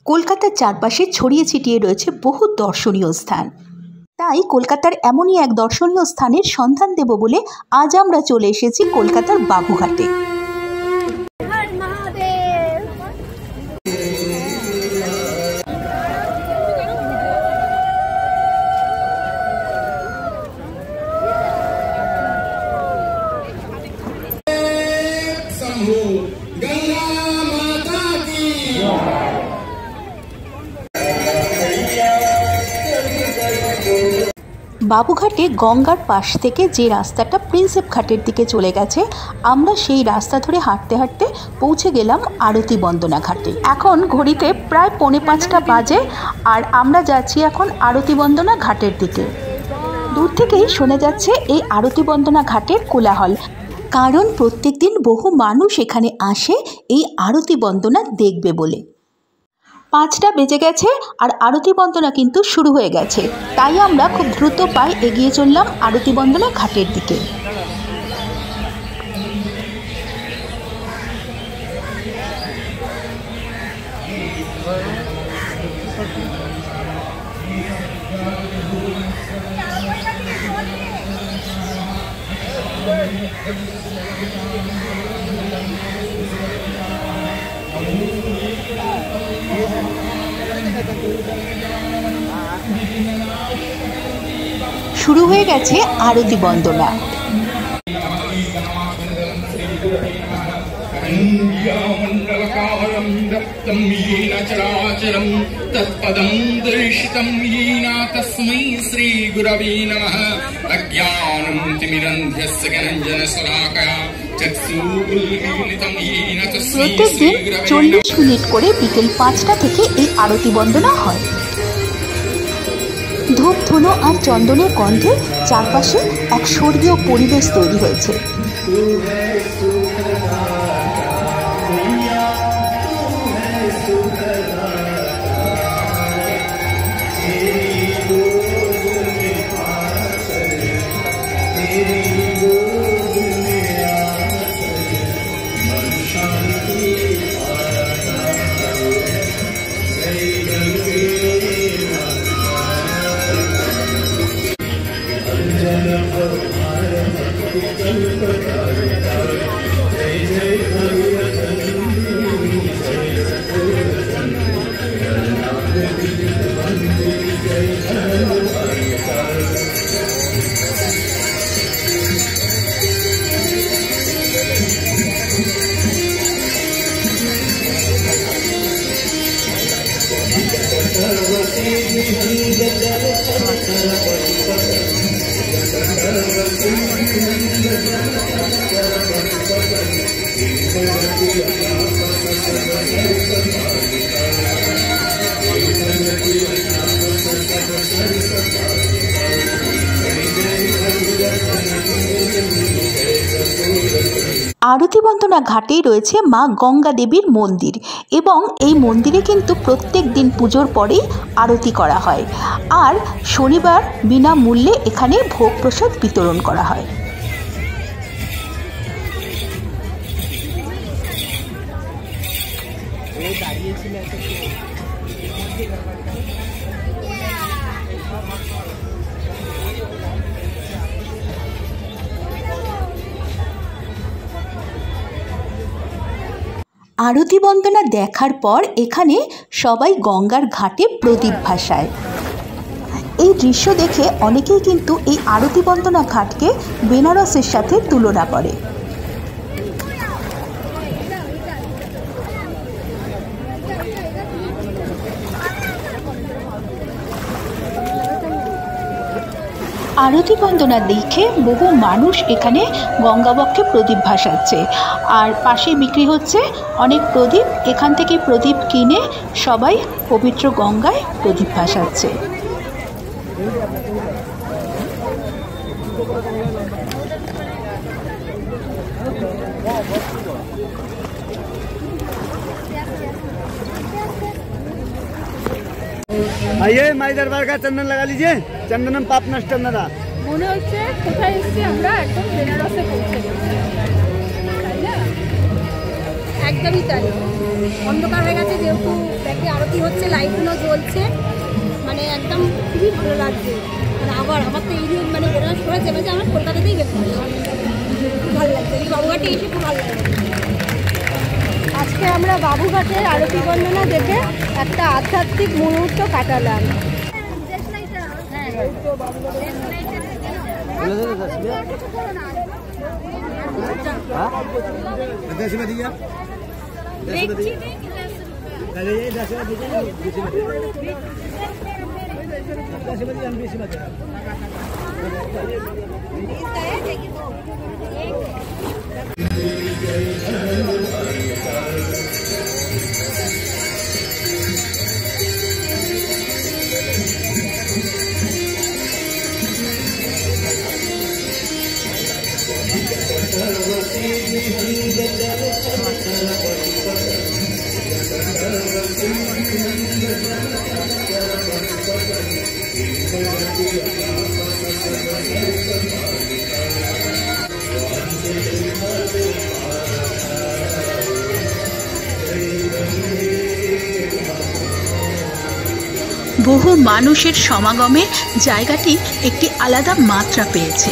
কলকাতার চারপাশে ছড়িয়ে ছিটিয়ে রয়েছে বহু দর্শনীয় স্থান। তাই কলকাতার এমনই এক দর্শনীয় স্থানের সন্ধান দেব বলে আজ আমরা চলে এসেছি কলকাতার বাবুঘাটে। বাবুঘাটে গঙ্গার পাশ থেকে যে রাস্তাটা প্রিন্সেপ ঘাটের দিকে চলে গেছে, আমরা সেই রাস্তা ধরে হাঁটতে হাঁটতে পৌঁছে গেলাম আরতি বন্দনা ঘাটে। এখন ঘড়িতে প্রায় 4:45 বাজে আর আমরা যাচ্ছি এখন আরতি বন্দনা ঘাটের দিকে। দূর থেকেই শোনা যাচ্ছে এই আরতি বন্দনা ঘাটের কোলাহল, কারণ প্রত্যেক দিন বহু মানুষ এখানে আসে এই আরতি বন্দনা দেখবে বলে। 5টা বেজে গেছে আর আরতি বন্দনা কিন্তু শুরু হয়ে গেছে, তাই আমরা খুব দ্রুত পায়ে এগিয়ে চললাম আরতি বন্দনা ঘাটের দিকে। শুরু হয়ে গেছে আরতি বন্দনা। প্রত্যেকদিন 40 মিনিট করে বিকেল 5টা থেকে এই আরতি বন্দনা হয়। ধূপ ধুনো আর চন্দনের গন্ধে চারপাশে এক স্বর্গীয় পরিবেশ তৈরি হয়েছে। আরতি বন্দনা ঘাটেই রয়েছে মা গঙ্গা দেবীর মন্দির এবং এই মন্দিরে কিন্তু প্রত্যেক দিন পুজোর পরেই আরতি করা হয় আর শনিবার বিনামূল্যে এখানে ভোগ প্রসাদ বিতরণ করা হয়। আরতি বন্দনা দেখার পর এখানে সবাই গঙ্গার ঘাটে প্রদীপ ভাসায়। এই দৃশ্য দেখে অনেকেই কিন্তু এই আরতি বন্দনা ঘাটকে বেনারসের সাথে তুলনা করে। আরতি বন্দনা দেখে বহু মানুষ এখানে গঙ্গাবক্ষে প্রদীপ ভাসাচ্ছে আর পাশে বিক্রি হচ্ছে অনেক প্রদীপ। এখান থেকে প্রদীপ কিনে সবাই পবিত্র গঙ্গায় প্রদীপ ভাসাচ্ছে। आइए माई दरबार का चंदन लगा लीजिए। चंदनम पाप नष्ट नदा মনে হচ্ছে কোথায় এসেছি আমরা, একদম বেনারসে পৌঁছে গেছি, তাই না? একদমই তাই, অন্ধকার হয়ে গেছে, যেহেতু ব্যাগে আরতি হচ্ছে, লাইটগুলো জ্বলছে, মানে একদম খুবই ভালো লাগছে। মানে আমার তো এই নিয়ে মানে বেরোনোর সময় চেপেছে, আমরা কলকাতাতেই গেছি, খুব ভালো লাগছে। এই বাবুঘাটে এসে খুব ভালো লাগছে। আজকে আমরা বাবুঘাটের আরতি বন্দনা দেখে একটা আধ্যাত্মিক মুহূর্ত কাটালাম। বহু মানুষের সমাগমে জায়গাটি একটি আলাদা মাত্রা পেয়েছে।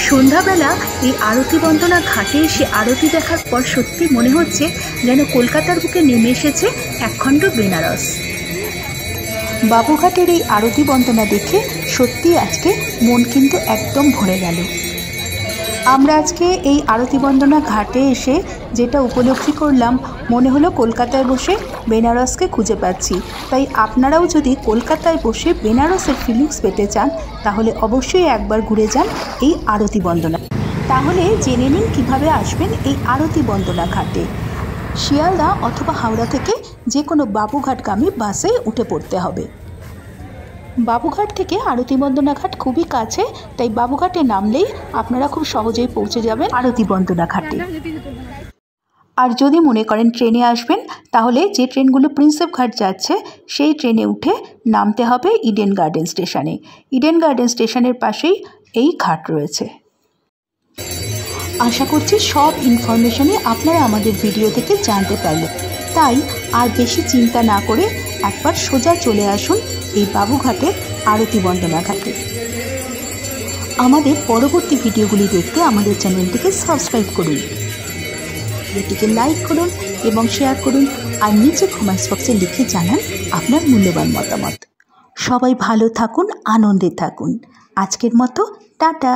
সন্ধ্যাবেলা এই আরতি বন্দনা ঘাটে এসে আরতি দেখার পর সত্যি মনে হচ্ছে যেন কলকাতার বুকে নেমে এসেছে একখণ্ড বেনারস। বাবুঘাটের এই আরতি বন্দনা দেখে সত্যি আজকে মন কিন্তু একদম ভরে গেল। আমরা আজকে এই আরতি বন্দনা ঘাটে এসে যেটা উপলব্ধি করলাম, মনে হলো কলকাতায় বসে বেনারসকে খুঁজে পাচ্ছি। তাই আপনারাও যদি কলকাতায় বসে বেনারসের ফিলিংস পেতে চান তাহলে অবশ্যই একবার ঘুরে যান এই আরতি বন্দনা। তাহলে জেনে নিন কীভাবে আসবেন এই আরতি বন্দনা ঘাটে। শিয়ালদা অথবা হাওড়া থেকে যে কোনো বাবুঘাটগামী বাসে উঠে পড়তে হবে। বাবুঘাট থেকে আরতি বন্দনা ঘাট খুবই কাছে, তাই বাবুঘাটে নামলেই আপনারা খুব সহজেই পৌঁছে যাবেন আরতি বন্দনা ঘাটে। আর যদি মনে করেন ট্রেনে আসবেন তাহলে যে ট্রেনগুলো প্রিন্সেপ ঘাট যাচ্ছে সেই ট্রেনে উঠে নামতে হবে ইডেন গার্ডেন স্টেশনে। ইডেন গার্ডেন স্টেশনের পাশেই এই ঘাট রয়েছে। আশা করছি সব ইনফরমেশনে আপনারা আমাদের ভিডিও থেকে জানতে পারলেন। তাই আর বেশি চিন্তা না করে একবার সোজা চলে আসুন এই বাবুঘাটের আরতি বন্দনা ঘাটে। আমাদের পরবর্তী ভিডিওগুলি দেখতে আমাদের চ্যানেলটিকে সাবস্ক্রাইব করুন, ভিডিওটিকে লাইক করুন এবং শেয়ার করুন, আর নিচে কমেন্টস বক্সে লিখে জানান আপনার মূল্যবান মতামত। সবাই ভালো থাকুন, আনন্দে থাকুন। আজকের মতো টাটা।